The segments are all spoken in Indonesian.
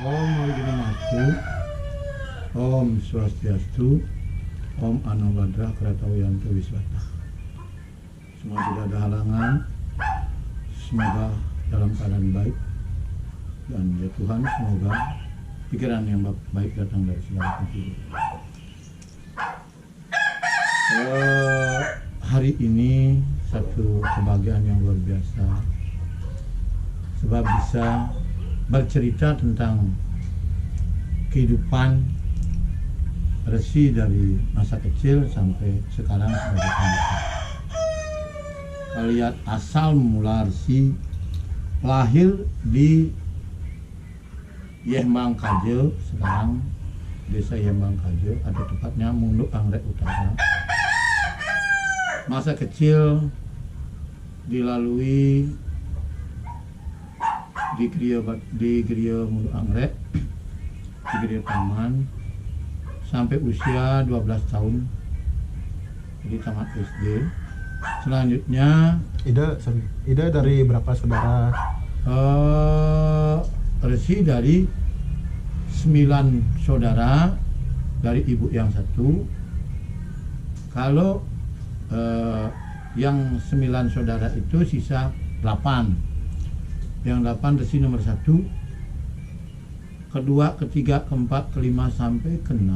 Om Widimastu, Om Swastiastu, Om Anobadra Kratawiyanto Wiswata. Semua tidak ada halangan, semoga dalam keadaan baik, dan ya Tuhan semoga pikiran yang baik datang dari segala penjuru. Hari ini satu kebahagiaan yang luar biasa, sebab bisa bercerita tentang kehidupan Resi dari masa kecil sampai sekarang sebagai pendeta. Kalau lihat asal mula Resi lahir di Yembang Kaje, sekarang desa Yembang Kaje, ada tepatnya Munduk Anggrek Utara. Masa kecil dilalui di Geria Munduk Anggrek, di Geria Taman, sampai usia 12 tahun, jadi tamat SD. Selanjutnya Ida dari berapa saudara? Resi dari 9 saudara dari ibu yang satu. Kalau yang 9 saudara itu sisa 8. Yang 8 Resi nomor 1, kedua, ketiga, keempat, kelima sampai ke-6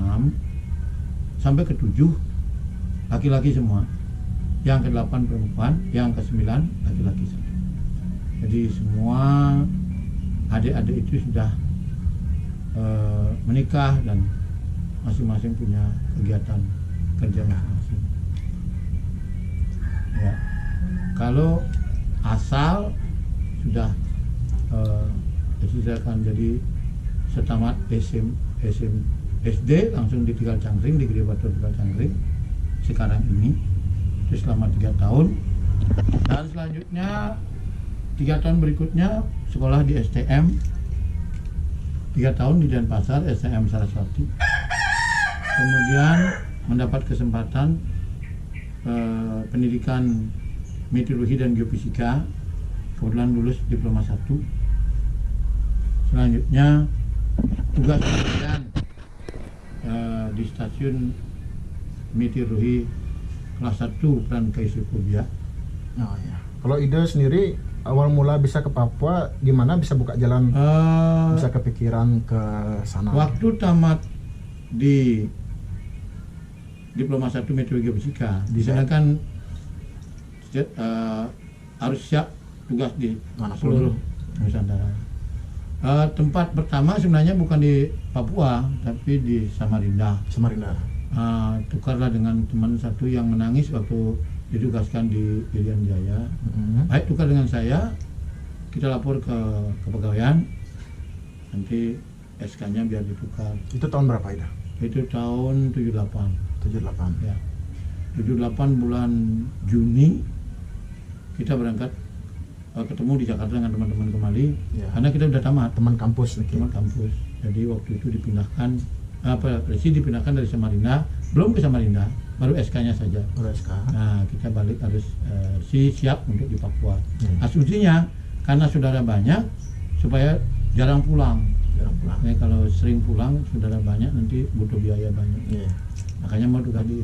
sampai ke-7 laki-laki semua. Yang ke-8 perempuan, yang ke-9 laki-laki satu. Jadi semua adik-adik itu sudah menikah dan masing-masing punya kegiatan kerja masing-masing. Ya. Kalau asal sudah akan jadi setamat SD langsung di Tegal Cangkring, di Gede Batu Tegal Cangkring sekarang ini, itu selama 3 tahun, dan selanjutnya 3 tahun berikutnya sekolah di STM 3 tahun di Denpasar, STM Saraswati. Kemudian mendapat kesempatan pendidikan meteorologi dan geofisika, kebetulan lulus diploma 1. Selanjutnya tugas harian di stasiun meteorologi kelas 1 peran Kaisipobia. Oh ya. Kalau Ida sendiri awal mula bisa ke Papua gimana, bisa buka jalan, bisa kepikiran ke sana? Waktu tamat di diploma 1 meteorologi geofisika, di sana kan harus siap tugas di seluruh Nusantara. Tempat pertama sebenarnya bukan di Papua, tapi di Samarinda. Tukarlah dengan teman satu yang menangis waktu ditugaskan di Irian Jaya. Baik, tukar dengan saya, kita lapor ke kepegawaian, nanti SK-nya biar ditukar. Itu tahun berapa Ida? Itu tahun 78. Ya. 78 bulan Juni kita berangkat ketemu di Jakarta dengan teman-teman kembali, ya. Karena kita udah tamat, teman kampus. Jadi waktu itu dipindahkan Resi dipindahkan dari Samarinda, belum ke Samarinda, baru SK-nya saja. Nah, kita balik harus siap untuk di Papua. Asumsinya karena saudara banyak supaya jarang pulang. Nah, kalau sering pulang saudara banyak nanti butuh biaya banyak. Makanya mau tugas di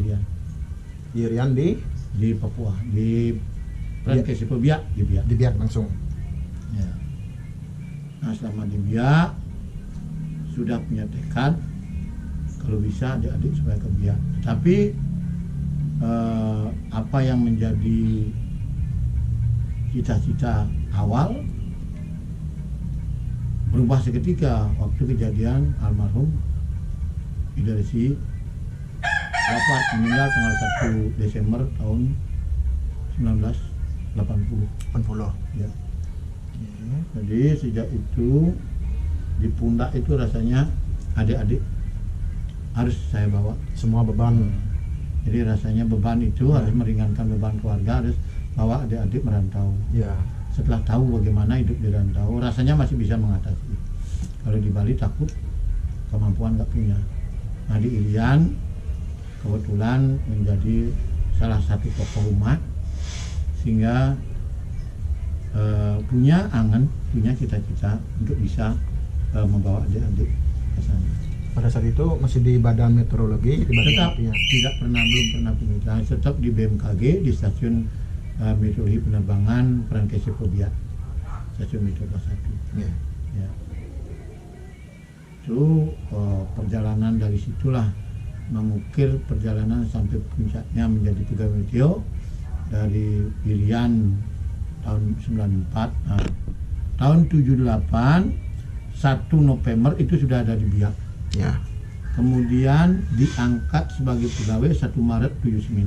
Irian. Di Papua, di peran Kaisipobia, di Biak langsung. Ya. Nah, selama di Biak sudah punya tekad kalau bisa adik-adik supaya ke Biak. Tapi apa yang menjadi cita-cita awal berubah seketika waktu kejadian almarhum Ida Resi wafat, meninggal tanggal 1 Desember tahun 1980. Ya. Jadi sejak itu di pundak itu rasanya adik-adik harus saya bawa semua beban. Jadi rasanya beban itu harus meringankan beban keluarga, harus bawa adik-adik merantau. Ya. Setelah tahu bagaimana hidup di rantau, rasanya masih bisa mengatasi. Kalau di Bali takut, kemampuan nggak punya. Nah, di Irian kebetulan menjadi salah satu tokoh umat, sehingga punya angan, punya cita-cita untuk bisa membawa adik-adik ke sana. Pada saat itu masih di Badan Meteorologi, di Badan Tetap Apinya. belum pernah pindah, tetap di BMKG, di stasiun meteorologi penerbangan Prankesi Pobiat, stasiun Meteorologi 1. Ya. Ya. Itu perjalanan dari situlah mengukir perjalanan sampai puncaknya menjadi pegawai meteo dari Irian tahun 94. Tahun 78 1 November itu sudah ada di Biak. Ya. Kemudian diangkat sebagai pegawai 1 Maret 79,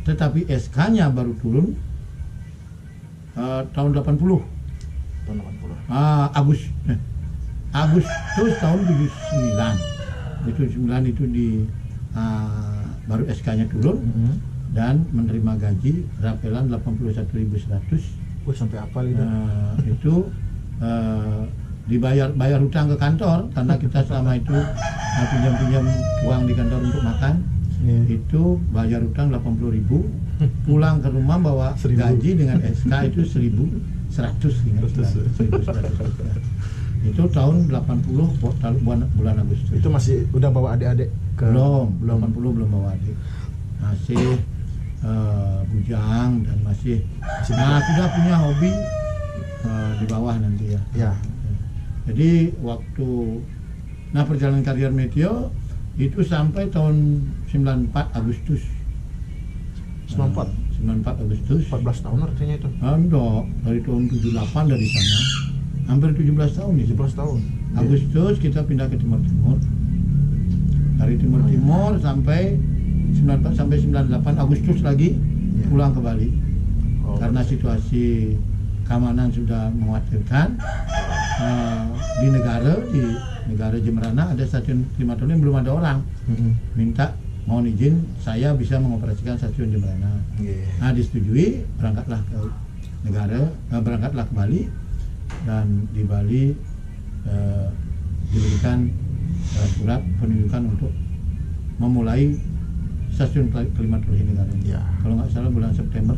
tetapi SK-nya baru turun tahun 80. Tahun 80. Agustus tahun 79. 79 itu baru SK-nya turun dan menerima gaji rapelan 81.100. Sampai apa itu? Itu bayar hutang ke kantor karena kita selama itu pinjam uang di kantor untuk makan. Itu bayar hutang 80.000, pulang ke rumah bawa 1.000. gaji dengan SK itu 1.100 itu tahun 80 bulan Agustus. Itu masih udah bawa adik-adik ke? Belum 80 belum bawa adik, masih bujang dan masih sudah punya hobi di bawah nanti ya. Ya. Jadi waktu perjalanan karier meteo itu sampai tahun 94 Agustus. 94 Agustus. 14 tahun artinya itu. Enggak, dari tahun 78 dari sana. Hampir 17 tahun nih. 17 tahun. Agustus kita pindah ke Timur. Dari Timur sampai 94 sampai 98 Agustus lagi pulang ke Bali. Karena situasi keamanan sudah mengkhawatirkan. Di negara Jemberana ada stasiun klimaton yang belum ada orang. Minta mohon izin saya bisa mengoperasikan stasiun Jemberana. Disetujui, berangkatlah ke Bali, dan di Bali diberikan surat penunjukan untuk memulai stasiun klimatologi negara. Kalau nggak salah bulan September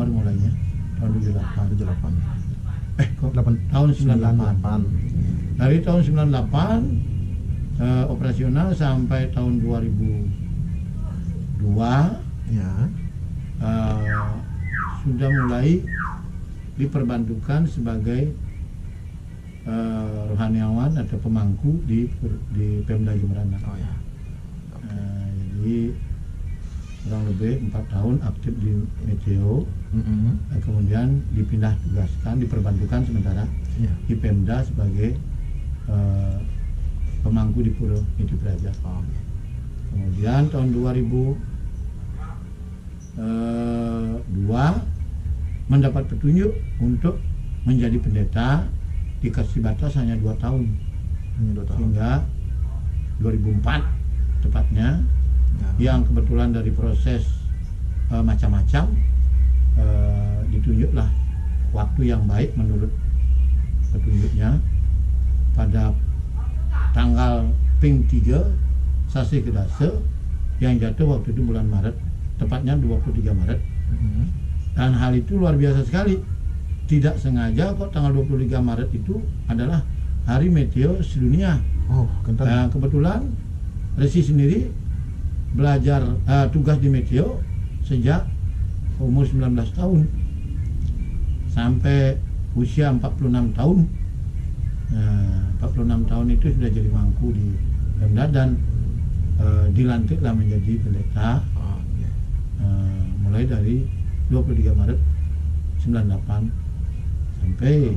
mulainya tahun 78. Tahun 98. Dari tahun 98 operasional sampai tahun 2002 sudah mulai diperbantukan sebagai rohaniawan atau pemangku di Pemda Jemberana. Jadi kurang lebih 4 tahun aktif di meteo. Kemudian diperbantukan sementara di Pemda sebagai pemangku di Puro Miti Praja. Kemudian tahun 2002 mendapat petunjuk untuk menjadi pendeta, dikasih batas hanya 2 tahun. Sehingga 2004 tepatnya, yang kebetulan dari proses macam-macam, ditunjuklah waktu yang baik menurut petunjuknya pada tanggal Ping 3 Sasi Kedase yang jatuh waktu itu bulan Maret, tepatnya 23 Maret. Dan hal itu luar biasa sekali, tidak sengaja kok tanggal 23 Maret itu adalah hari meteo sedunia. Kebetulan Resi sendiri belajar tugas di meteo sejak umur 19 tahun sampai usia 46 tahun. 46 tahun itu sudah jadi mangku di Pemda dan dilantiklah menjadi pendeta mulai dari 23 Maret 98 sampai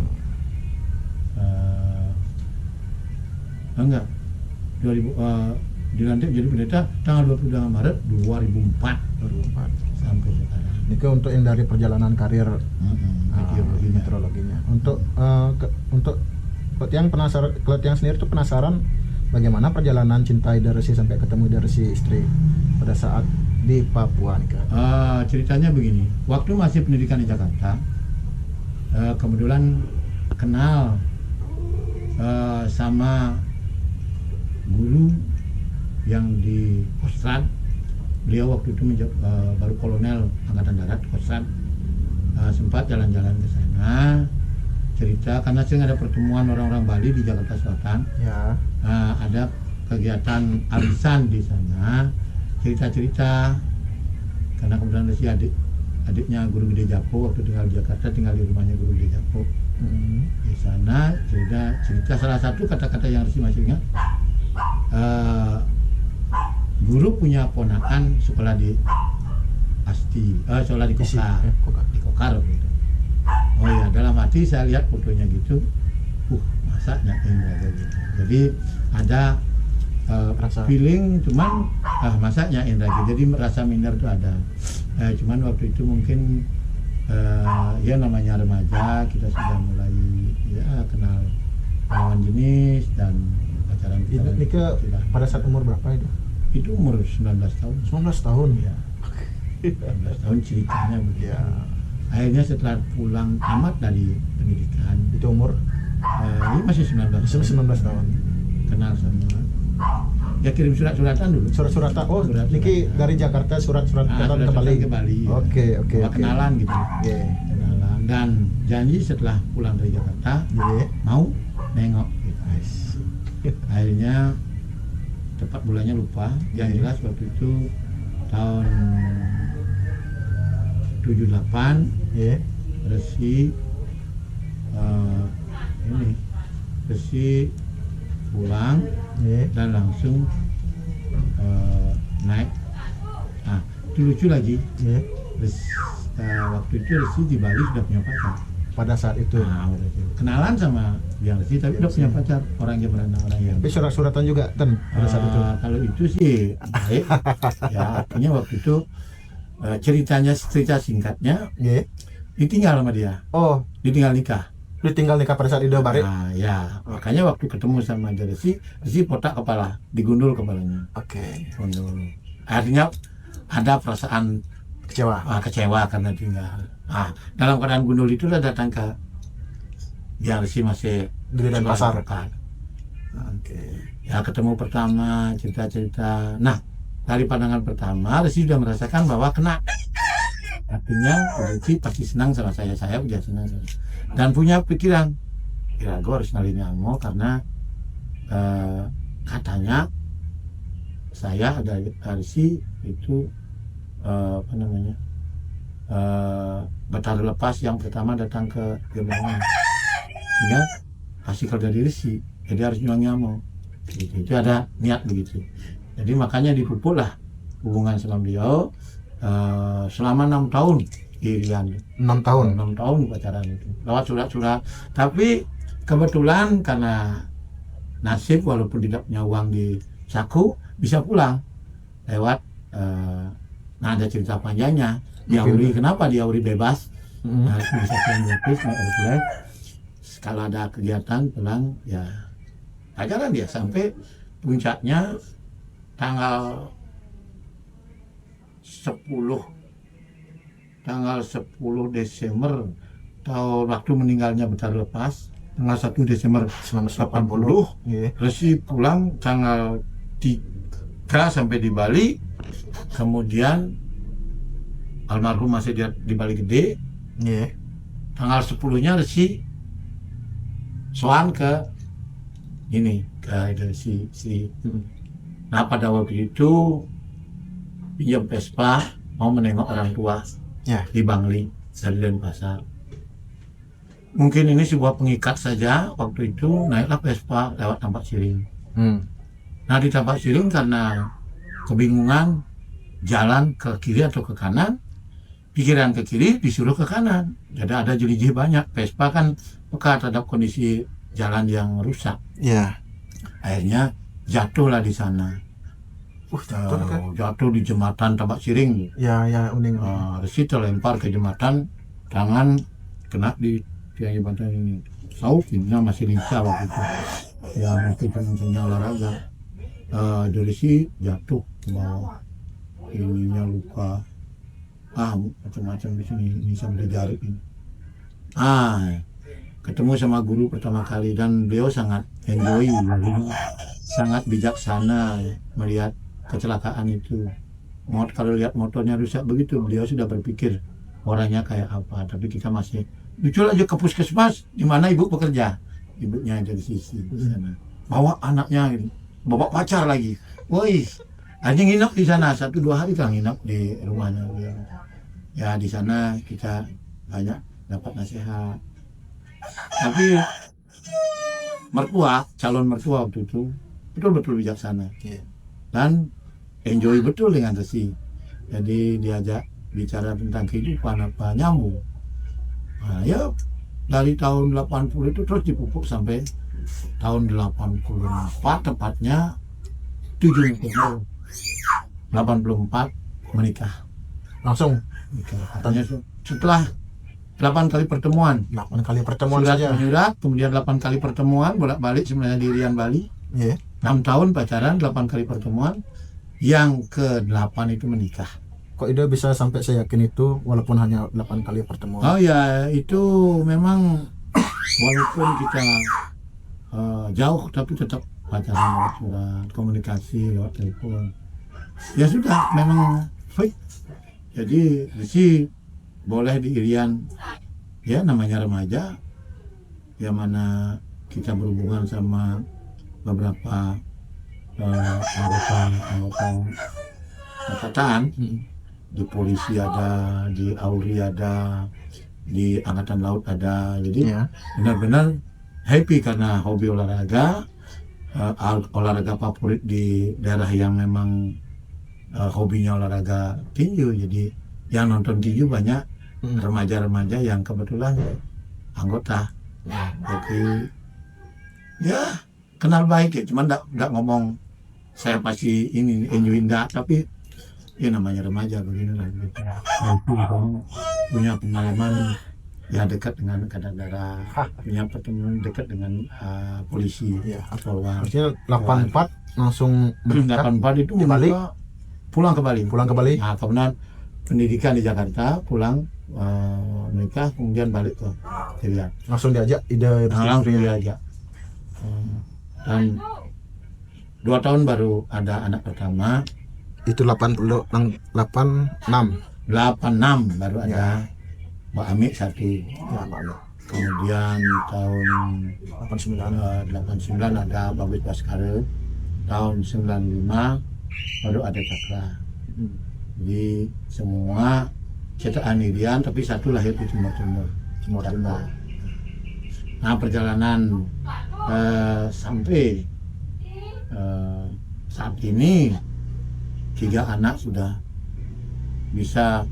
dilantik menjadi pendeta tanggal 22 Maret 2004 sampai sekarang. Ini untuk yang dari perjalanan karir meteorologinya. Untuk kalau yang sendiri tuh penasaran bagaimana perjalanan cinta Resi sampai ketemu Resi istri pada saat di Papua nih Kak? Ceritanya begini, waktu masih pendidikan di Jakarta, kebetulan kenal sama guru yang di Kostrad. Beliau waktu itu baru kolonel Angkatan Darat Kostrad. Sempat jalan-jalan ke sana, cerita karena sering ada pertemuan orang-orang Bali di Jakarta Selatan. Ya. Ada kegiatan arisan di sana, cerita-cerita karena kemudian Resi adiknya Guru Gede Japo waktu tinggal di Jakarta, tinggal di rumahnya Guru Gede Japo. Di sana cerita salah satu kata-kata yang Resi masih ingat, guru punya ponakan sekolah di sekolah di Kokar gitu. Oh ya, dalam hati saya lihat fotonya gitu, masaknya Indra gitu. Jadi ada feeling, cuman masaknya Indra gitu. Jadi rasa minder itu ada. Cuman waktu itu mungkin ya namanya remaja, kita sudah mulai ya kenal lawan jenis dan pacaran. Itu pada saat umur berapa itu? Itu umur 19 tahun. 19 tahun ya. 19 tahun ceritanya begitu. Ya. Akhirnya setelah pulang tamat dari pendidikan, Itu umur ini masih 19 tahun. Kenal sama ya, kirim surat-suratan dulu. Surat-suratan. Oh, Surat-suratan. niki dari Jakarta surat-suratan ke Bali. Oke. Kenalan gitu. Oke. Kenalan dan janji setelah pulang dari Jakarta mau nengok gitu. Akhirnya tepat bulannya lupa. Yang jelas waktu itu tahun 78 Resi Resi pulang dan langsung naik. Itu lucu lagi. Waktu itu Resi di Bali sudah punya pacar. Pada saat itu. Kenalan sama yang Resi tapi udah punya pacar, orang Jemberana, orang yang. Tapi surat-suratan juga pada saat itu. Kalau itu sih baik. Ya artinya waktu itu cerita singkatnya ditinggal sama dia. Oh, ditinggal nikah pada saat itu Bari. Ya makanya waktu ketemu sama Resi potak kepala, digundul kepalanya. Oke. Gundul. Artinya ada perasaan kecewa karena tinggal. Dalam keadaan gundul itu dia datang ke yang Resi masih di Denpasar. Oke. Ya ketemu pertama, cerita-cerita. Nah, dari pandangan pertama Resi sudah merasakan bahwa kena. Artinya Resi pasti senang sama saya juga senang. Dan punya pikiran, ya gue harus nalin Amo karena katanya saya ada Resi itu Betara Lepas yang pertama datang ke Jemberana, sehingga hasil dari Resi, jadi harus nyuangi Amo. Itu ada niat begitu. Jadi makanya dipupuklah hubungan sama beliau selama 6 tahun Irian. 6 tahun pacaran itu lewat surat-surat. Tapi kebetulan karena nasib, walaupun tidak punya uang di saku, bisa pulang lewat ada cerita panjangnya. Diauri, kenapa diauri bebas? Bisa pulang gratis, kalau ada kegiatan pulang ya pacaran dia sampai puncaknya tanggal 10 Desember tahun waktu meninggalnya Betara Lepas, tanggal 1 Desember 1980. Resi pulang tanggal 3 sampai di Bali. Kemudian almarhum masih di Bali Gede. Tanggal 10-nya Resi soan ke si. Nah pada waktu itu pinjam Vespa mau menengok orang tua di Bangli dari Denpasar. Mungkin ini sebuah pengikat saja. Waktu itu naiklah Vespa lewat Tampak Siring. Nah di Tampak Siring karena kebingungan jalan ke kiri atau ke kanan, pikiran ke kiri disuruh ke kanan. Jadi ada jelijih banyak. Vespa kan peka terhadap kondisi jalan yang rusak. Akhirnya jatuhlah di sana. Jatuh di jembatan Tampak Siring. Uning. Resi terlempar ke jembatan, tangan kena di tiang jembatan ini. Saukinya masih lincah waktu itu. Ya masih punya olahraga. Resi jatuh ke bawah. Ininya luka. Macam-macam di sini. Ini sampai jari ini. Ketemu sama guru pertama kali dan beliau sangat enjoy, sangat bijaksana melihat kecelakaan itu. Kalau lihat motornya rusak begitu, beliau sudah berpikir orangnya kayak apa, tapi kita masih muncul aja ke puskesmas di mana ibu bekerja, ibunya dari sisi di sana, bawa anaknya gitu, bawa pacar lagi, woi, hanya nginep di sana 1-2 hari kan nginep di rumahnya. Ya di sana kita banyak dapat nasihat, tapi calon mertua waktu itu betul-betul bijaksana dan enjoy betul dengan Resi. Jadi diajak bicara tentang kehidupan apa nyambung. Nah, ya dari tahun 80 itu terus dipupuk sampai tahun 84 tepatnya 84 menikah. Langsung Menikah. Katanya setelah 8 kali pertemuan. 8 kali pertemuan Surat saja. menyurat, kemudian 8 kali pertemuan bolak-balik sebenarnya di Irian Bali. Iya. 6 tahun pacaran, 8 kali pertemuan. Yang ke-8 itu menikah. Kok Ida bisa sampai seyakin itu walaupun hanya 8 kali pertemuan? Oh ya, itu memang walaupun kita jauh tapi tetap pacaran lewat surat, komunikasi lewat telepon. Ya sudah, memang baik. Jadi Resi boleh di Irian, ya namanya remaja, ya mana kita berhubungan sama beberapa anggota angkatan. Di polisi ada, di Auri ada, di Angkatan Laut ada. Jadi benar-benar happy karena hobi olahraga, olahraga favorit di daerah yang memang hobinya olahraga tinju. Jadi yang nonton tinju banyak remaja-remaja yang kebetulan anggota. Jadi ya kenal baik ya, cuman nggak ngomong saya pasti ini enggak, tapi ya namanya remaja beginilah gitu. Punya pengalaman ya dekat dengan Angkatan Darat, punya pertemuan dekat dengan polisi. Polwan. Artinya 84 langsung menikah. 84 itu di Bali? Pulang ke Bali. Pulang ke Bali. Nah, kemudian pendidikan di Jakarta, pulang menikah, kemudian balik ke Irian. Langsung diajak Ida. Langsung diajak. Dan 2 tahun baru ada anak pertama. Itu 86 baru ada Mbak Ami 1. Kemudian tahun 89 ada Babit Baskara. Tahun 95 baru ada Cakra. Jadi semua cetakan Irian, tapi satu lahir di Timur Tengah. Nah, perjalanan sampai saat ini 3 anak sudah bisa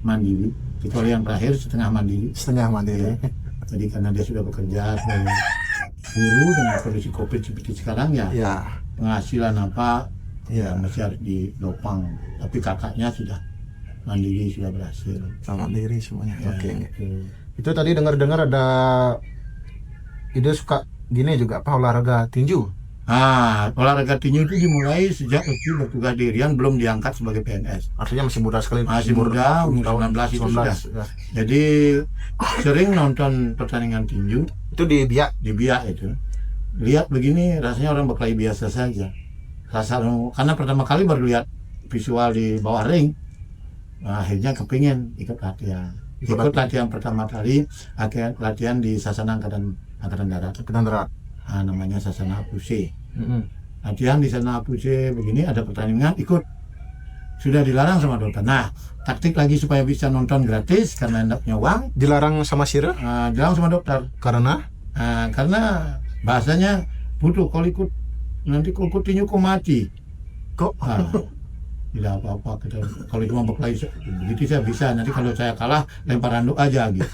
mandiri, kecuali yang terakhir setengah mandiri. Ya. Jadi karena dia sudah bekerja sebagai guru dengan kondisi COVID seperti sekarang ya. Penghasilan apa masih harus didopang. Tapi kakaknya sudah mandiri, sudah berhasil. Mandiri semuanya. Ya, Oke. Itu tadi dengar-dengar ada Ida suka gini juga olahraga tinju. Olahraga tinju itu dimulai sejak Resi bertugas di Irian, belum diangkat sebagai PNS. Artinya masih muda sekali. Masih muda, umur 19 itu sudah. Ya. Jadi sering nonton pertandingan tinju. Itu di Biak. Di Biak itu. Lihat begini rasanya orang berkelahi biasa saja. Karena pertama kali baru lihat visual di bawah ring. Akhirnya kepingin ikut latihan. Ikut latihan pertama kali, latihan di Sasana Angkatan Darat. Namanya Sasana Apuse. Latihan di sana Apuse begini, ada pertandingan ikut. Sudah dilarang sama dokter. Nah, taktik lagi supaya bisa nonton gratis karena enggak punya uang. Dilarang sama Sira? Dilarang sama dokter. Karena bahasanya butuh, kalau ikut nanti kalau ikut tinju kok mati. Kok? Tidak apa-apa, kalau cuma berkelahi begitu saya bisa, nanti kalau saya kalah lempar handuk aja gitu.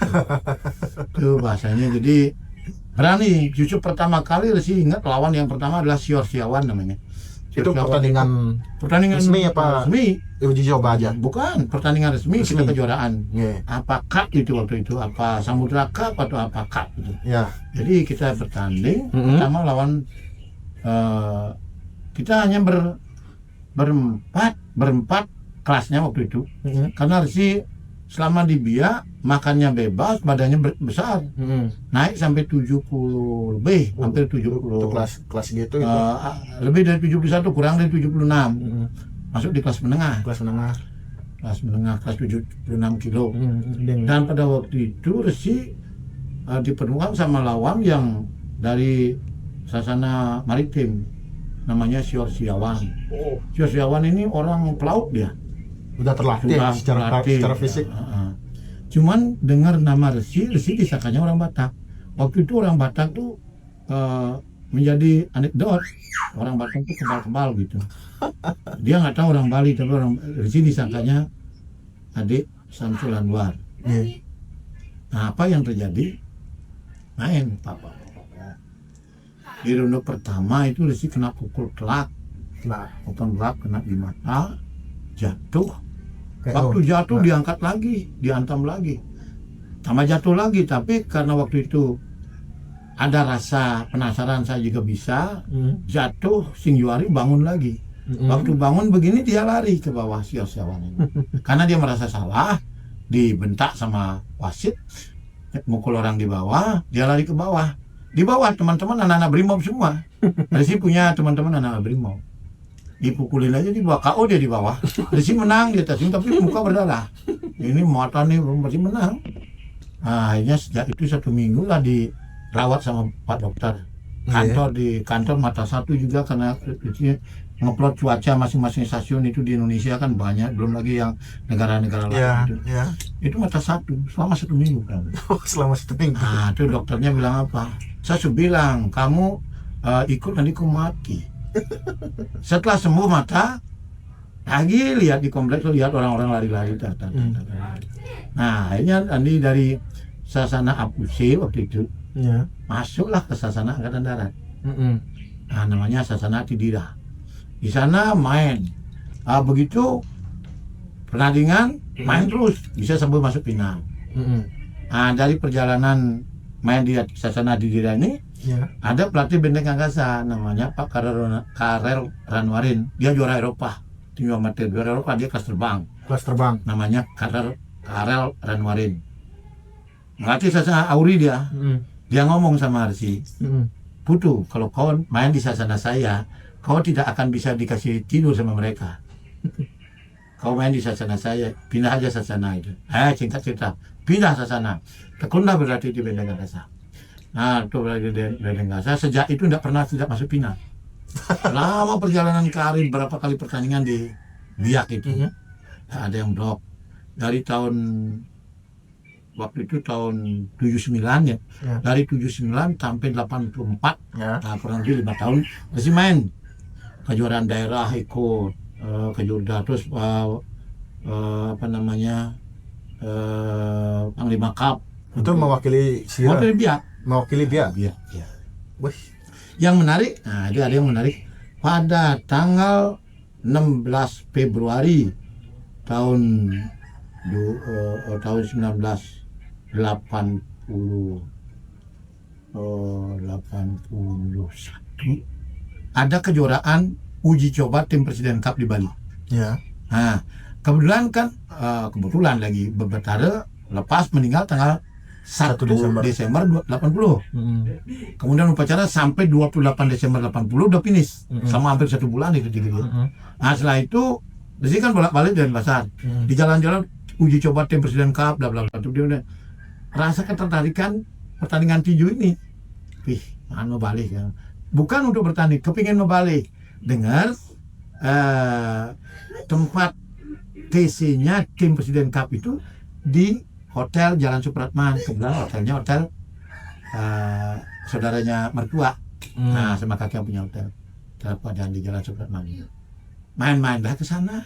Itu bahasanya. Jadi berani. Justru pertama kali Resi ingat lawan yang pertama adalah Sior Siawan namanya. Itu pertandingan resmi apa? Resmi. Uji coba aja. Bukan, pertandingan resmi. Kita kejuaraan. Apa cup itu waktu itu? Apa Samudra Cup atau apa cup itu? Jadi kita bertanding pertama lawan kita hanya berempat kelasnya waktu itu. Karena Resi selama di Biak makannya bebas, badannya besar, naik sampai 70 lebih, hampir 70. Untuk kelas gitu itu. Lebih dari 71, kurang dari 76. Masuk di kelas menengah. Kelas 76 kilo. Dan pada waktu itu Resi dipertemukan sama lawan yang dari Sasana Maritim, namanya Sior Siawan. Sior Siawan ini orang pelaut dia. Udah terlatih Sudah secara terlatih. fisik. Cuman dengar nama Resi disangkanya orang Batak. Waktu itu orang Batak tuh menjadi anekdot. Orang Batak tuh kebal-kebal gitu. Dia nggak tahu orang Bali, tapi orang Resi disangkanya adik Samsul Anwar. Nah, apa yang terjadi? Main papa. Di ronde pertama itu Resi kena pukul telak. Open telak kena di mata, jatuh. Waktu jatuh diangkat lagi, diantam lagi, tambah jatuh lagi. Tapi karena waktu itu ada rasa penasaran, saya juga bisa. Jatuh, Sing Juari bangun lagi. Waktu bangun begini dia lari ke bawah Sior Siawan ini. Karena dia merasa salah, dibentak sama wasit, mukul orang di bawah, dia lari ke bawah. Di bawah teman-teman anak-anak Brimob semua. Resi punya teman-teman anak-anak Brimob. Dipukulin aja di bawah, KO dia di bawah. Resi menang di atas, tapi muka berdarah. Ini mata nih masih menang. Nah, akhirnya sejak itu 1 minggu lah dirawat sama Pak Dokter. Kantor di kantor mata satu juga, karena ngeplot cuaca masing-masing stasiun itu di Indonesia kan banyak, belum lagi yang negara-negara lain itu. Itu mata satu selama 1 minggu kan. Selama 1 minggu. Nah, itu dokternya bilang apa? Saya sudah bilang kamu ikut nanti kamu mati. Setelah sembuh mata lagi lihat di kompleks, lihat orang-orang lari-lari. Nah, akhirnya Andi dari Sasana Apusi waktu itu masuklah ke Sasana Angkatan Darat. Nah, namanya Sasana Tidira. Di sana main. Begitu pertandingan main terus bisa sampai masuk final. Nah, dari perjalanan main di Sasana Tidira ini ada pelatih benteng angkasa namanya Pak Karel Ranwarin. Dia juara Eropa, tinggi amatir juara Eropa, dia kelas terbang. Namanya Karel Ranwarin. Ngelatih Sasana Auri dia. Dia ngomong sama Resi, Putu, kalau kau main di Sasana saya, kau tidak akan bisa dikasih tidur sama mereka. Kau main di Sasana saya, pindah aja Sasana itu. Singkat cerita, pindah Sasana. Tekunlah berarti di benteng angkasa. Nah, itu berarti di benteng angkasa. Sejak itu tidak masuk final. Lama perjalanan karir, berapa kali pertandingan di Biak itu. Ada yang drop. Dari tahun waktu itu tahun 79 ya. Dari 79 sampai 84. Nah, kurang lebih 5 tahun masih main. Kejuaraan daerah ikut, kejuaraan terus Panglima Cup. Itu mewakili Sira. Mewakili Biak. Yang menarik, nah itu ada yang menarik. Pada tanggal 16 Februari tahun 1981 ada kejuaraan uji coba tim Presiden Cup di Bali. Nah, kebetulan lagi Bebertare lepas meninggal tanggal 1 Desember 80. Kemudian upacara sampai 28 Desember 80 udah finish. Sama hampir 1 bulan itu dia. Nah, setelah itu Resi kan bolak-balik dari pasar. Di jalan-jalan uji coba tim Presiden Cup bla bla bla. Dia udah rasa ketertarikan pertandingan tinju ini. Mau balik ya. Bukan untuk bertanding, kepingin membalik. Dengar tempat TC-nya tim Presiden Cup itu di Hotel Jalan Supratman. Kebetulan hotelnya hotel saudaranya mertua. Nah, sama kakek yang punya hotel. Terpadaan di Jalan Supratman. Main-main dah ke sana.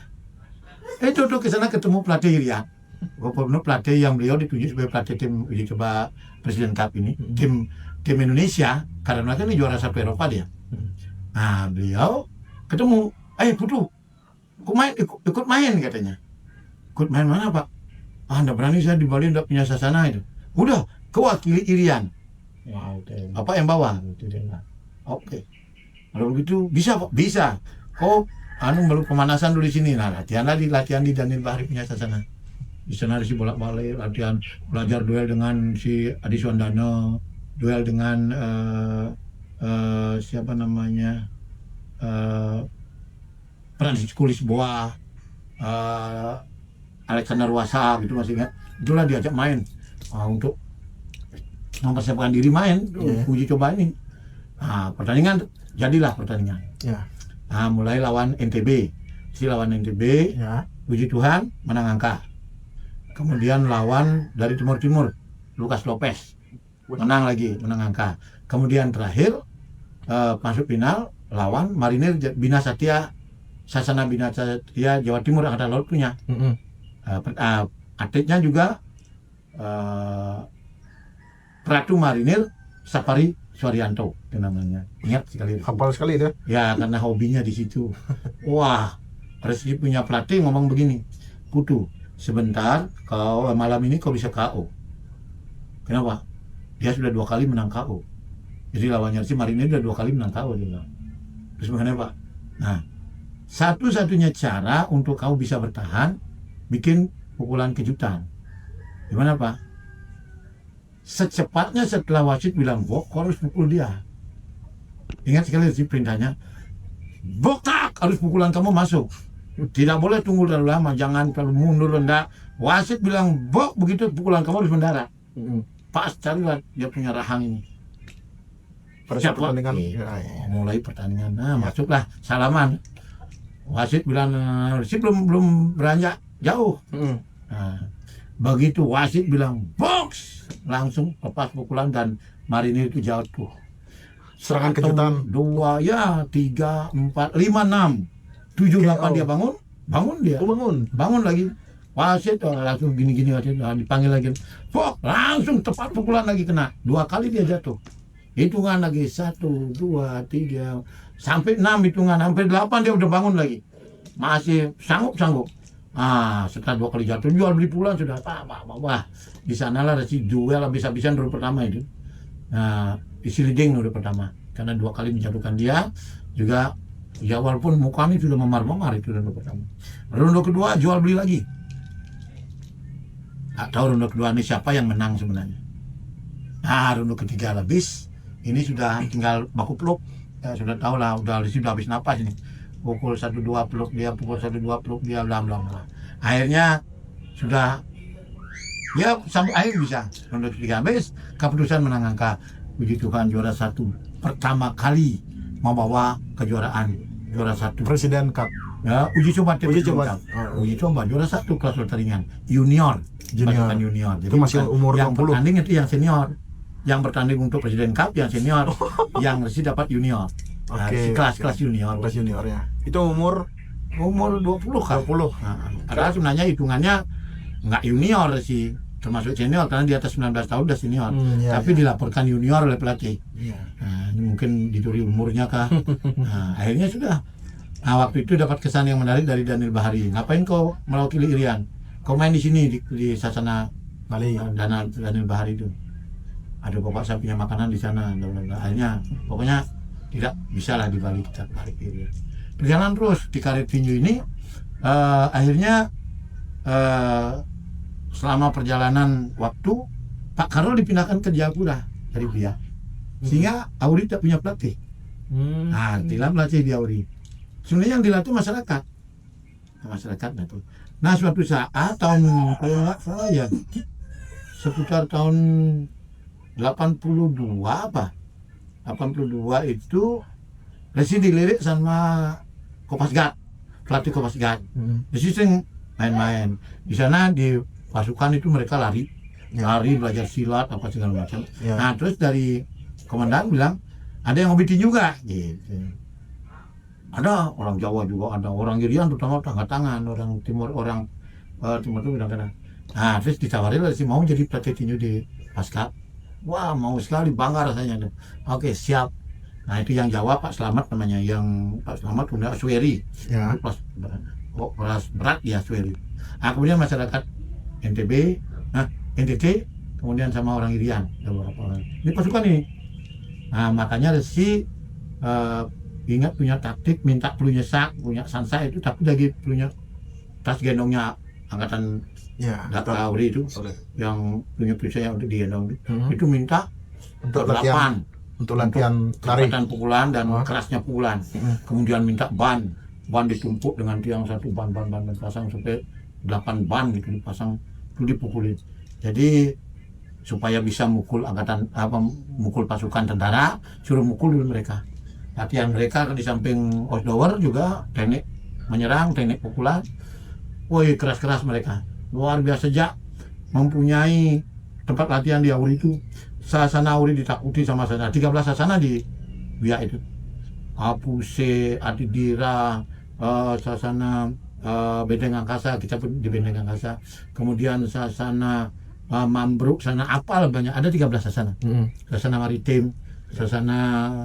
Itu ke sana ketemu pelatih Irian. Pelatih yang beliau ditunjuk sebagai pelatih tim uji coba Presiden Cup ini, tim Indonesia, karena kan ini juara satu Eropa dia. Nah, beliau ketemu, Putu, ikut main katanya. Ikut main mana Pak? Nggak berani, saya di Bali nggak punya Sasana itu. Udah, kewakili Irian. Apa yang bawa? Oke. Kalau begitu bisa Pak? Bisa. Baru pemanasan dulu di sini. Nah, latihan di Daniel Bahri punya Sasana. Di sana Resi bolak-balik latihan, belajar duel dengan si Adi Suandano, duel dengan siapa namanya, Francisco Lisboa, Alexander Wasa gitu, masih ingat. Itulah diajak main untuk mempersiapkan diri main Iya. uji coba ini. Nah, pertandingan jadilah pertandingan. Ya. Nah, mulai lawan NTB. Si lawan NTB, Ya. puji Tuhan menang angka. Kemudian lawan dari Timur Lucas Lopez menang lagi, menang angka. Kemudian terakhir masuk final lawan Marinir Bina Satya Sasana Bina Satya Jawa Timur Angkatan Laut punya. Atletnya juga Pratu Marinir Sapari Suaryanto itu namanya. Ingat sekali. Hafal sekali itu. Ya karena hobinya di situ. Wah, Resi punya pelatih ngomong begini, Putu, sebentar kau malam ini kau bisa KO. Kenapa? Dia sudah 2 kali menang KO. Jadi lawannya si Marinir sudah 2 kali menang KO dia bilang. Terus makanya Pak. Nah, satu-satunya cara untuk kau bisa bertahan, bikin pukulan kejutan. Gimana Pak? Secepatnya setelah wasit bilang bok, kau harus pukul dia. Ingat sekali sih perintahnya. Boktak, harus pukulan kamu masuk. Tidak boleh tunggu terlalu lama, jangan terlalu mundur rendah. Wasit bilang bok, begitu pukulan kamu harus mendarat. Pas carilah dia punya rahang ini. Pada Siap, saat pertandingan. Pak. Ya. Mulai pertandingan. Nah, masuklah salaman. Wasit bilang si belum beranjak jauh. Nah, begitu wasit bilang box, langsung lepas pukulan dan Marinir itu jatuh. Serangan kejutan. 2, ya 3, 4, 5, 6, 7, 8 dia bangun dia. Bangun lagi. Wasit langsung gini-gini wasit dipanggil lagi. Pok, langsung tepat pukulan lagi kena. 2 kali dia jatuh. Hitungan lagi 1, 2, 3 sampai 6 hitungan, sampai 8 dia udah bangun lagi. Masih sanggup. Setelah 2 kali jatuh jual beli pukulan sudah wah. Di sanalah Resi duel habis-habisan ronde pertama itu. Nah, isi leading ronde pertama karena 2 kali menjatuhkan dia juga. Ya walaupun mukanya sudah memar-memar itu ronde pertama. Ronde kedua jual beli lagi. Tak tahu ronde kedua ini siapa yang menang sebenarnya. Ronde ketiga habis. Ini sudah tinggal baku peluk. Ya, sudah tahu lah, sudah habis napas ini. Pukul 1-2 peluk dia, pukul 1-2 peluk dia, bla. Akhirnya sudah ya sampai akhir bisa. Ronde ketiga habis, keputusan menang angka. Puji Tuhan juara 1 pertama kali membawa kejuaraan juara 1 Presiden Cup. ya uji coba uji coba juara 1 kelas ringan junior. Pasukan junior. Jadi itu masih umur yang 20. bertanding itu yang senior, yang bertanding untuk Presiden Cup yang senior, yang Resi dapat junior. Kelas junior. Kelas junior ya. Itu umur 20 kan. 20. Padahal sebenarnya hitungannya nggak junior sih, termasuk senior karena di atas 19 tahun udah senior. Tapi dilaporkan junior oleh pelatih. Ini mungkin dicuri umurnya kah. Akhirnya sudah. Waktu itu dapat kesan yang menarik dari Daniel Bahari. Ngapain kau mewakili Irian? Kau main di sini di Sasana Bali. Daniel Bahari itu. Ada bapak saya punya makanan di sana. Akhirnya pokoknya tidak bisa lah di Bali kita tarik Irian. Berjalan terus di karir tinju ini. Akhirnya selama perjalanan waktu Pak Karol dipindahkan ke Jayapura dari Bia, sehingga Auri tak punya pelatih. Tidak melatih di Auri. Sebenarnya yang dilatih masyarakat itu. Nah suatu saat tahun kalau nggak salah ya sekitar tahun 82 itu Resi dilirik sama Kopasgat, pelatih Kopasgat. Resi sering main-main di sana di pasukan itu mereka lari belajar silat apa segala macam. Nah terus dari komandan bilang ada yang hobi tinju juga gitu. Ada orang Jawa juga, ada orang Irian terutama tangga tangan, orang Timur itu bilang. Nah terus ditawarin Resi mau jadi pelatih tinju di Paskap. Wah mau sekali, bangga rasanya. Oke siap. Nah itu yang Jawa Pak Slamet namanya, yang Pak Slamet punya Sueri. Kelas berat ya Sueri. Nah kemudian masyarakat NTB, NTT, kemudian sama orang Irian, ada beberapa orang. Ini pasukan ini. Nah makanya Resi ingat punya taktik, minta pelunya sak, punya sansa itu, tapi lagi pelunya tas gendongnya angkatan Auri itu, yang punya pelunya untuk digendong itu minta untuk latihan, lari, pukulan dan kerasnya pukulan. Kemudian minta ban ditumpuk dengan tiang satu, ban pasang sampai 8 ban gitu dipasang, itu dipukulin. Jadi supaya bisa mukul mukul pasukan tentara, suruh mukul dulu mereka. Latihan mereka di samping outdoor juga teknik menyerang, teknik pukulan. Woi, keras-keras mereka. Luar biasa Jak. Mempunyai tempat latihan di Auri itu. Sasana Auri ditakuti sama sana. 13 sasana di Biak itu. Apuse, Adidira, sasana Benteng Angkasa, kita pun di Benteng Angkasa. Kemudian sasana Mambruk, sana apa banyak, ada 13 sasana. Sasana maritim, sasana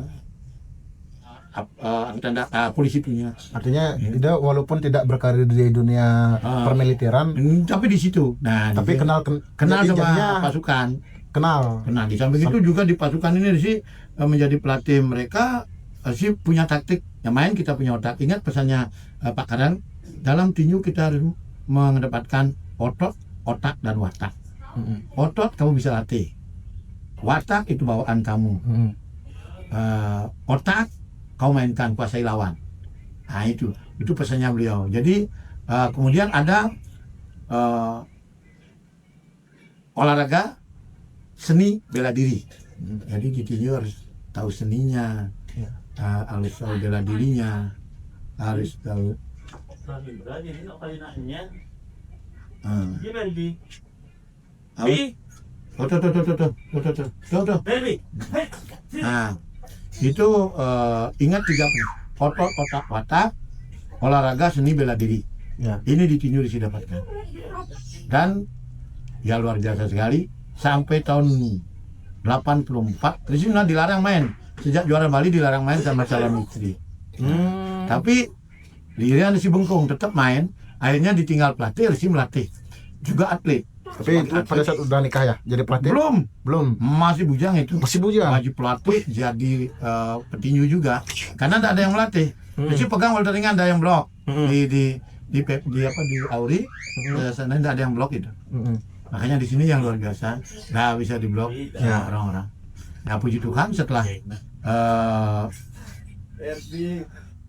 polisi punya. Artinya tidak, walaupun tidak berkarir di dunia permiliteran, tapi di situ. Nah, tapi kenal sama pasukan. Kenal. Di samping itu juga di pasukan ini sih menjadi pelatih mereka sih punya taktik. Yang main kita punya otak. Ingat pesannya Pak Kadang, dalam tinju kita harus mengedepankan otot, otak, dan watak. Otot kamu bisa latih, watak itu bawaan kamu, otak kau mainkan, kuasai lawan. Nah itu pesannya beliau. Jadi kemudian ada olahraga seni bela diri. Jadi di tinju harus tahu seninya, harus tahu bela dirinya, harus tahu. Nah, itu ingat 3 otot, otak, watak, olahraga, seni, bela diri. Ini di tinju didapatkan. Dan ya luar biasa sekali. Sampai tahun 84, di sini dilarang main. Sejak juara Bali dilarang main sama calon istri. Tapi Lirian si Bengkung tetap main. Akhirnya ditinggal pelatih, Resi melatih. Juga atlet. Tapi itu pada saat udah nikah ya, jadi pelatih? Belum. Masih bujang itu. Masih pelatih, jadi petinju juga. Karena tidak ada yang melatih. Jadi pegang bola ringan, ada yang blok. Di Auri, sana tidak ada yang blok itu. Makanya di sini yang luar biasa, nggak bisa diblok orang-orang. Nah puji Tuhan setelah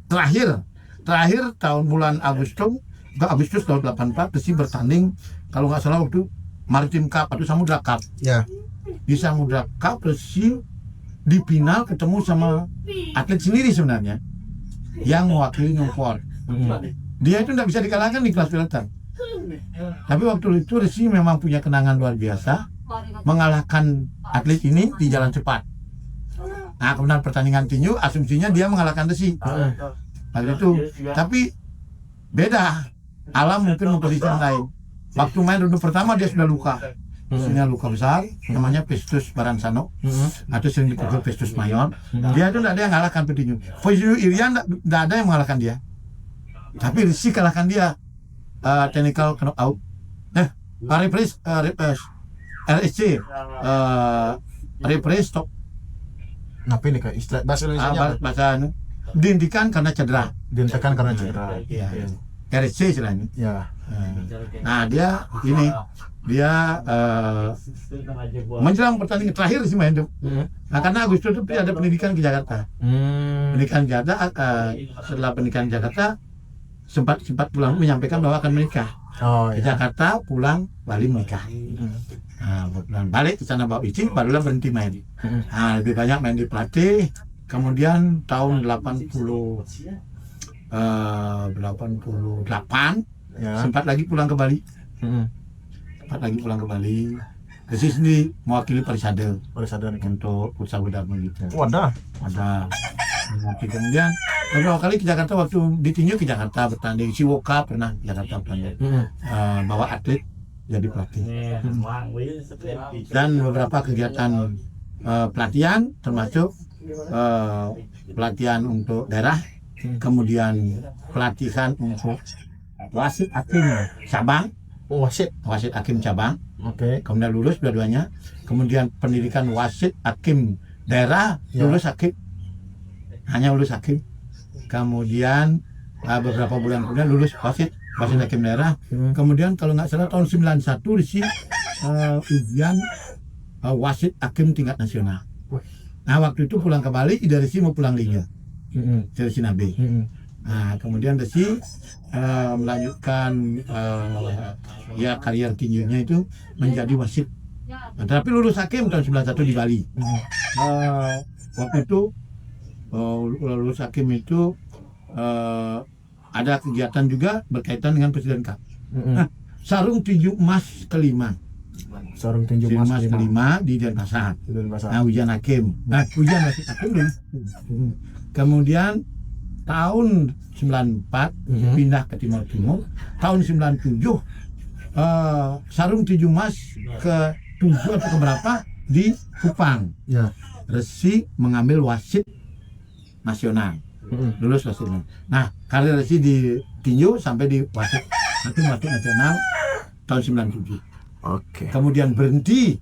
terakhir tahun bulan Agustus tahun 84 Resi bertanding, kalau nggak salah waktu Maritim Cup atau Samudra Cup. Di Samudra Cup Resi di final ketemu sama atlet sendiri sebenarnya yang mewakili Newport. Dia itu tidak bisa dikalahkan di kelas welter. Tapi waktu itu Resi memang punya kenangan luar biasa, mengalahkan atlet ini di jalan cepat. Nah kemudian pertandingan tinju asumsinya dia mengalahkan Resi. Waktu itu, tapi beda. Alam mungkin memprediksi lain. Waktu main ronde pertama dia sudah luka. Sudah luka besar, namanya pestus Baransano, atau sering dipanggil pestus mayor. Dia itu tidak ada yang mengalahkan petinju. Petinju Irian tidak ada yang mengalahkan dia. Tapi Resi kalahkan dia. Technical knockout. RSC. Reprise stop. Apa ini kak? Istilah bahasa Indonesia? Bahasa dihentikan karena cedera. RSC istilahnya. Nah dia menjelang pertandingan terakhir sih main tuh. Nah karena Agustus itu ada pendidikan ke Jakarta. Pendidikan Jakarta, setelah pendidikan Jakarta sempat pulang menyampaikan bahwa akan menikah. Ke Jakarta pulang, Bali menikah. Nah, balik ke sana bawa izin, barulah berhenti main. Nah, lebih banyak main di pelatih. Kemudian tahun 88 sempat lagi pulang ke Bali. Resi sendiri mewakili Parisade untuk Pusat Budama gitu. Ada. Kemudian beberapa kali ke Jakarta waktu ditinju ke Jakarta bertanding. Siwoka pernah ke Jakarta bertanding. Bawa atlet jadi pelatih. Dan beberapa kegiatan pelatihan termasuk pelatihan untuk daerah, kemudian pelatihan untuk wasit hakim cabang. Wasit hakim cabang. Kemudian lulus dua-duanya. Kemudian pendidikan wasit hakim daerah, lulus hakim. Hanya lulus hakim. Kemudian beberapa bulan kemudian lulus wasit hakim daerah. Kemudian kalau nggak salah tahun 91 Resi ujian wasit hakim tingkat nasional. Nah waktu itu pulang ke Bali, ide Resi mau pulang liga dari Sinabe. Nah kemudian Resi melanjutkan karier tinjunya itu menjadi wasit Nah, tapi lulus hakim tahun 91 di Bali. Waktu itu lulus hakim itu ada kegiatan juga berkaitan dengan Presiden Cup. Nah, sarung tinju emas kelima. Sarung tinju emas kelima di Denpasar. Nah, ujian hakim. Nah, ujian hakim dulu. Kemudian tahun 94 pindah ke Timur Timur. Tahun 97 sarung tinju emas ke 7 atau ke berapa di Kupang. Ya. Resi mengambil wasit nasional. Lulus wasit. Nah, karir Resi di tinju sampai di wasit nasional tahun 97. Oke. Kemudian berhenti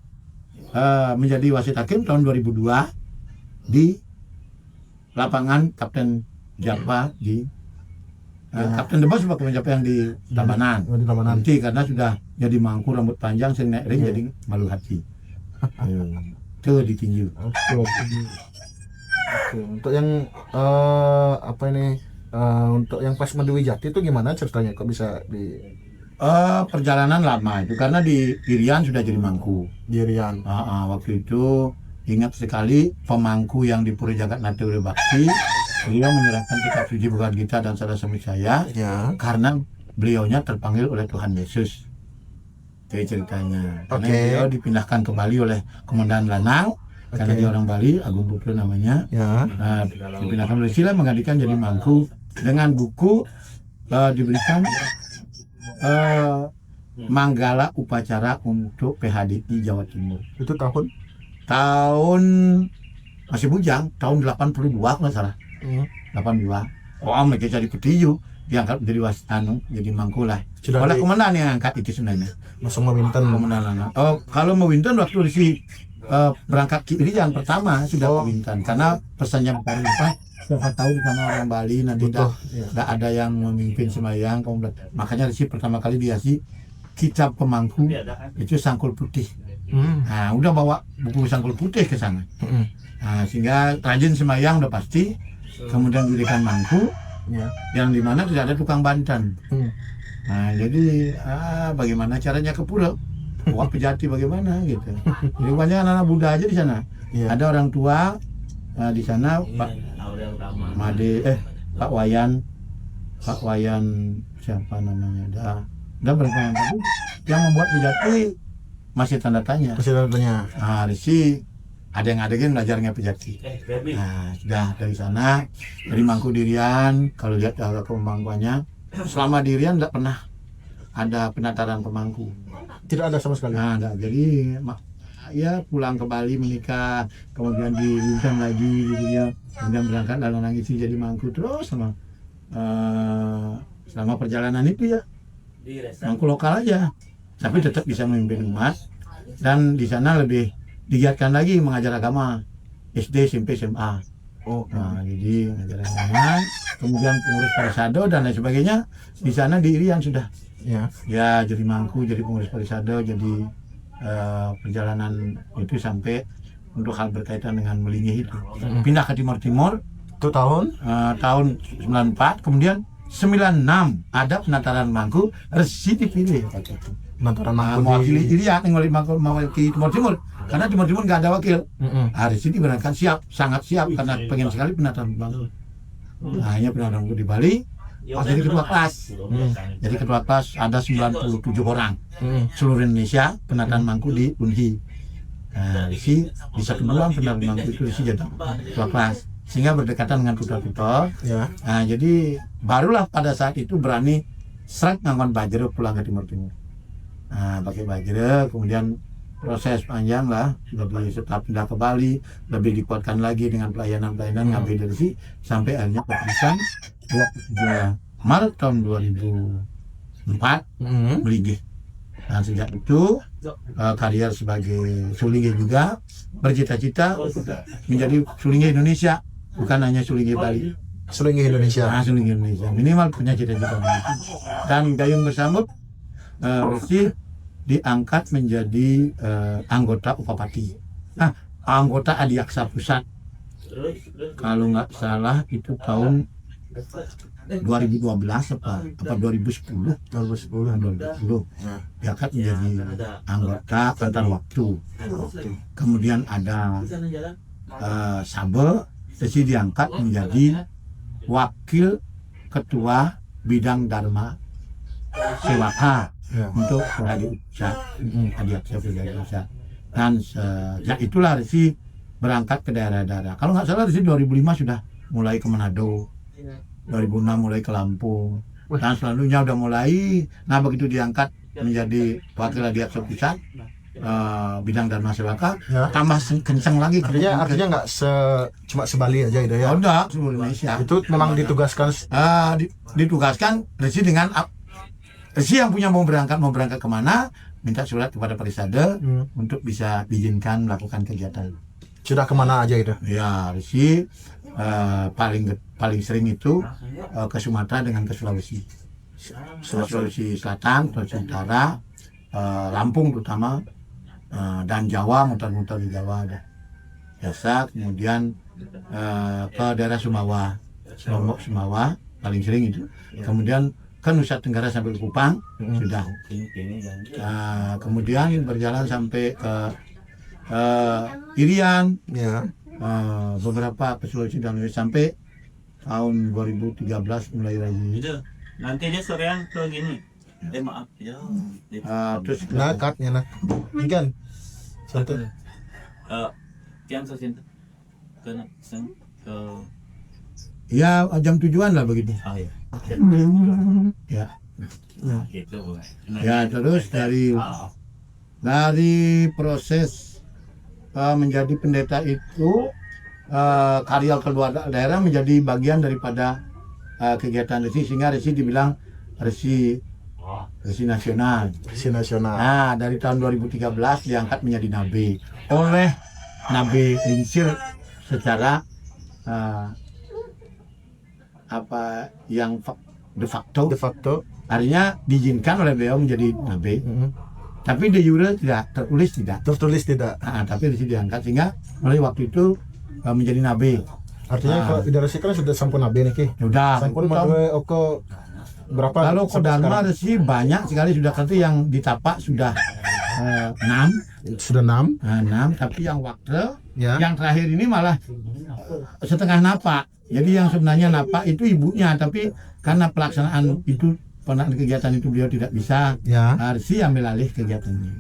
menjadi wasit hakim tahun 2002 di lapangan Kapten Japa di Kapten Debas Kapten Japa yang di Tabanan. Berhenti karena sudah jadi mangku, rambut panjang, sering naik ring jadi malu hati. Itu di tinju. Oke. Untuk yang untuk yang pas Mendui Jati itu gimana ceritanya? Kok bisa di perjalanan lama itu karena di Irian sudah jadi mangku. Di Irian. Waktu itu ingat sekali pemangku yang di Pura Jagat Natura Bakti, beliau menyerahkan kitab suci Bhagavad Gita dan Sada Samudaya karena beliaunya terpanggil oleh Tuhan Yesus. Itu ceritanya. Karena beliau dipindahkan ke Bali oleh Komandan Lanang. Karena dia orang Bali, Agung Putra namanya. Nah, dipindahkan oleh Sila menggantikan jadi mangku dengan buku diberikan Manggala Upacara untuk PHDI Jawa Timur. Itu tahun masih bujang, tahun 82 nggak salah. 82. Mereka jadi petinju, diangkat menjadi jadi mangku lah. Oleh komandan yang angkat itu sebenarnya. Masuk Mawinten. Komandan. Kalau Mawinten waktu di berangkat ke Irian pertama sudah Mawinten karena pesannya bukan lupa. Siapa tahu di sana orang Bali nanti tidak ada yang memimpin sembahyang, makanya Resi pertama kali dikasih kitab pemangku itu sangkul putih. Nah, udah bawa buku sangkul putih ke sana. Nah, sehingga rajin sembahyang udah pasti. Kemudian diberikan mangku yang dimana tidak ada tukang bantan. Nah, jadi bagaimana caranya ke Pura? Wah, Pejati bagaimana gitu. Jadi banyak anak-anak Buddha aja di sana. Ada orang tua di sana, Pak Wayan siapa namanya? Udah berapa yang membuat Pejati masih tanda tanya. Nah, Resi ada yang belajarnya Pejati. Nah, sudah dari sana dari mangku dirian. Kalau lihat pemangkuannya selama dirian tidak pernah ada penataran pemangku. Tidak ada sama sekali. Nah, jadi ya pulang ke Bali menikah, kemudian diundang lagi dia, kemudian berangkat lalu nangis jadi mangku terus selama perjalanan itu ya mangku lokal aja, tapi tetap bisa memimpin umat dan di sana lebih digiatkan lagi mengajar agama SD, SMP, SMA. Nah, jadi mengajar agama, kemudian pengurus Parisado dan lain sebagainya di sana di Irian sudah. Ya jadi mangku, jadi pengurus Parisado, jadi perjalanan itu sampai untuk hal berkaitan dengan Melingih itu. Pindah ke Timur Timur itu tahun 94, kemudian 96 ada penataran mangku, Resi dipilih. Penataran mangku mewakili Irian, mewakili Timur Timur karena Timur Timur nggak ada wakil. Resi diberangkat sangat siap karena pengen sekali penataran mangku. Hanya penataran mangku di Bali. Jadi ketua kelas. Jadi ketua kelas ada 97 orang seluruh Indonesia penataran mangku di Unhi. Nah, Resi di satu bulan penataran mangku itu Resi jadi ketua kelas sehingga berdekatan dengan putra-putra. Nah, jadi barulah pada saat itu berani serak ngangkon bajre pulang ke Timur Timur. Nah, pakai bajre, kemudian proses panjang lah, lebih setelah pindah ke Bali, lebih dikuatkan lagi dengan pelayanan ngambil dari Resi sampai akhirnya keputusan 23 Maret tahun 2004 Melingih. Dan sejak itu karier sebagai Sulinggi juga bercita-cita menjadi Sulinggi Indonesia, bukan hanya Sulinggi Bali. Sulinggi Indonesia. Nah, Sulinggi Indonesia minimal punya cita-cita begitu. Dan gayung bersambut Resi diangkat menjadi anggota Upapati. Nah, anggota Adiaksa Pusat. Kalau nggak salah itu tahun 2012 apa 2010 diangkat menjadi anggota antar waktu. Kemudian ada Sabe, Resi diangkat menjadi wakil ketua bidang Dharma Sewaka untuk Pradi Uca, Adiaksa Pradi Uca. Dan sejak itulah Resi berangkat ke daerah-daerah. Kalau nggak salah Resi 2005 sudah mulai ke Manado, 2006 mulai ke Lampung, dan selanjutnya udah mulai. Nah begitu diangkat menjadi wakil Adiaksa Pusat, bidang Dharma Sewaka, tambah kencang lagi. Artinya nggak cuma Sebali aja itu ya? Oh, enggak, seluruh Indonesia. Itu memang ditugaskan. Ditugaskan Resi dengan Resi yang punya mau berangkat kemana, minta surat kepada Parisade untuk bisa diizinkan melakukan kegiatan. Sudah kemana aja itu? Ya, Resi paling sering itu ke Sumatera dengan ke Sulawesi Selatan, Sulawesi Utara, Lampung terutama, dan Jawa, muter-muter di Jawa ada biasa. Kemudian ke daerah Sumawa, Lombok, Sumawa paling sering itu. Kemudian ke Nusa Tenggara sampai ke Kupang sudah. Kemudian berjalan sampai ke Irian, beberapa ke Sulawesi dan sampai tahun 2013 mulai lagi. Nanti dia sorean ke gini. Maaf ya. Terus Katnya ikan. Satu. Yang sesinta. Ke ya jam tujuan lah begitu. Oh iya. Ya. Gitu. Ya terus dari proses menjadi pendeta itu, karya keluar daerah menjadi bagian daripada kegiatan Resi, sehingga Resi dibilang Resi nasional. Resi nasional. Nah dari tahun 2013 diangkat menjadi nabe oleh Nabe Lingsir secara yang de facto, artinya diizinkan oleh beliau menjadi nabe, tapi de jure tidak tertulis tidak. Tapi Resi diangkat sehingga mulai waktu itu menjadi nabe. Artinya kalau tidak Resi kan sudah sampun nabe nih Ki. Sudah. Sampun madwe oko berapa? Kalau ke Dharma Resi banyak sekali sudah, nanti yang ditapak sudah 6. Sudah 6. 6, tapi yang waktu yang terakhir ini malah setengah napak. Jadi yang sebenarnya napak itu ibunya, tapi karena pelaksanaan kegiatan itu beliau tidak bisa, Resi ambil alih kegiatan ini.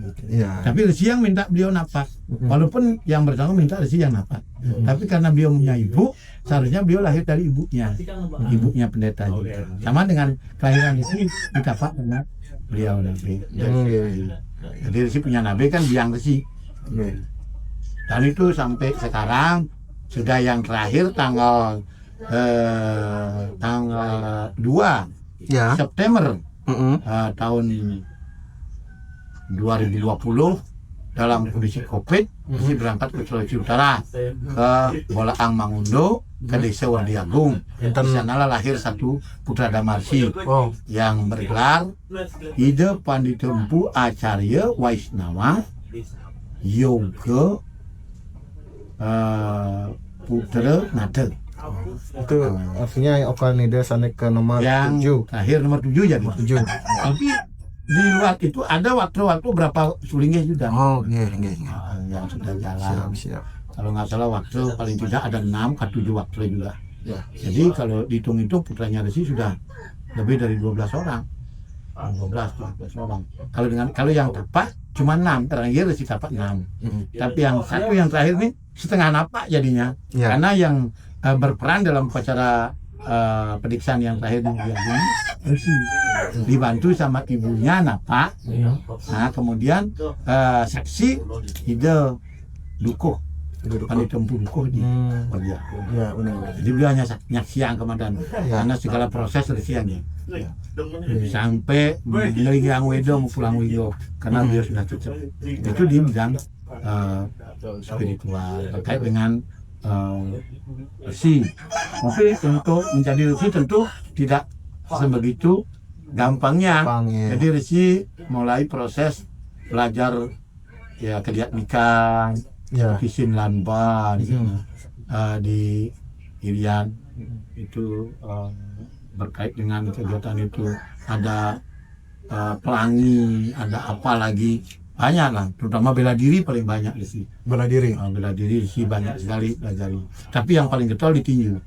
Tapi Resi yang minta beliau napak, walaupun yang bersangkutan minta Resi yang napak. Tapi karena beliau punya ibu, seharusnya beliau lahir dari ibunya pendeta juga. Sama dengan kelahiran Resi ditapak karena beliau nabe. Jadi Resi punya nabe kan biang Resi. Dan itu sampai sekarang sudah yang terakhir tanggal 2 September tahun 2020 dalam kondisi COVID, Resi berangkat ke Sulawesi Utara, ke Bolaang Mangundo, ke Desa Wadiagung. Di sanalah lahir satu putra Damarsi yang bergelar Ida Panditempu Acarya Waisnawa Yoga Putra Nada. Itu artinya Okal Nida sampai ke nomor yang 7. Akhir nomor 7 jadi 7. Tapi di luar itu ada waktu-waktu berapa sulingnya sudah. Yang sudah jalan. Siap. Kalau nggak salah waktu paling tidak ada 6 ke 7 waktu juga. Jadi kalau dihitung itu putranya Resi sudah lebih dari 12 orang. 12 orang. Kalau yang tapak cuma 6, terakhir Resi tapak 6. Tapi yang satu yang terakhir nih setengah napak jadinya. Karena yang berperan dalam upacara pediksaan yang terakhir di Resi dibantu sama ibunya napak. Nah kemudian saksi Ida Dukuh Panditempu Dukuh di bagian. Jadi beliau hanya nyaksian komandan karena segala proses Resiannya. Sampai dari yang Wedo mau pulang Wedo karena beliau sudah cocok. Itu di bidang spiritual terkait dengan Resi. Tapi untuk menjadi Resi tentu tidak sebegitu gampangnya. Jadi Resi mulai proses belajar kediaknikan, Kisin Lanban di Irian itu berkait dengan kegiatan itu ada pelangi, ada apa lagi, banyak lah, terutama bela diri paling banyak di sini. Bela diri. Bela diri sih banyak sekali pelajari. Tapi yang paling getol di tinju.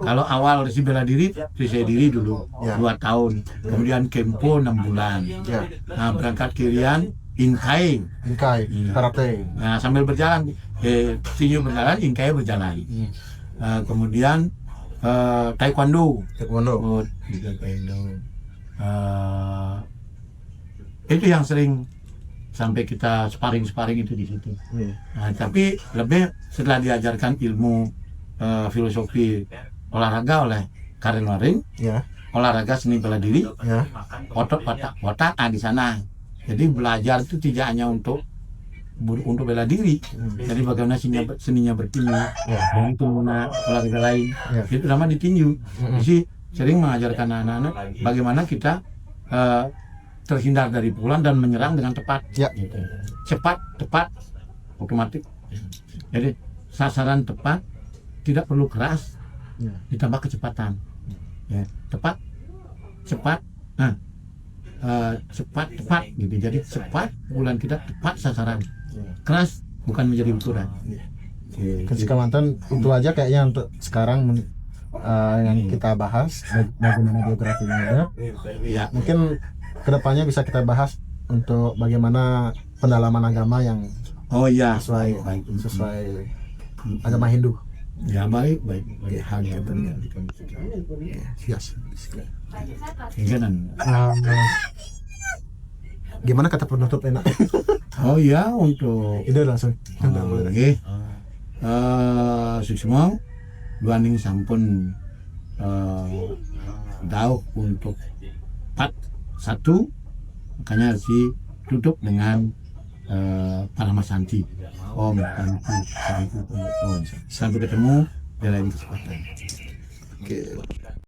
Kalau awal si bela diri, saya diri dulu Ya. 2 tahun, kemudian kempo 6 bulan. Ya. Nah, berangkat kirian inkai. Inkai, Iya. karate. Nah, sambil berjalan, tinju berjalan, inkai berjalan. Kemudian taekwondo. Taekwondo. Oh, di taekwondo. Itu yang sering sampai kita sparring itu di situ. Iya. Nah, tapi lebih setelah diajarkan ilmu filosofi olahraga oleh Karen Waring, Ya. olahraga seni bela diri, Ya. otot watak di sana. Jadi belajar itu tidak hanya untuk bela diri, jadi bagaimana seninya bertinju, Ya. dan itu olahraga lain, Ya. itu namanya ditinju. Jadi sering mengajarkan anak-anak bagaimana kita terhindar dari pukulan dan menyerang dengan tepat. Ya. Gitu. Cepat, tepat, otomatis. Jadi sasaran tepat, tidak perlu keras, Ya. ditambah kecepatan. Ya, tepat, cepat, nah, cepat, tepat, gitu. Jadi cepat, pukulan kita tepat sasaran. Keras bukan menjadi ukuran. Coach Kamantan, itu aja kayaknya untuk sekarang yang kita bahas bagaimana biografinya ada. Ya, Mungkin kedepannya bisa kita bahas untuk bagaimana pendalaman agama yang oh ya, sesuai baik. sesuai agama Hindu. Ya baik. Hal yang Yes. keinginan. Gimana kata penutup enak? Oh ya, untuk Ide langsung. Oke, suksma guaning sampun dauk untuk part 1, makanya harus ditutup dengan Paramasanti. Om Tanti. Sampai ketemu di lain kesempatan. Oke.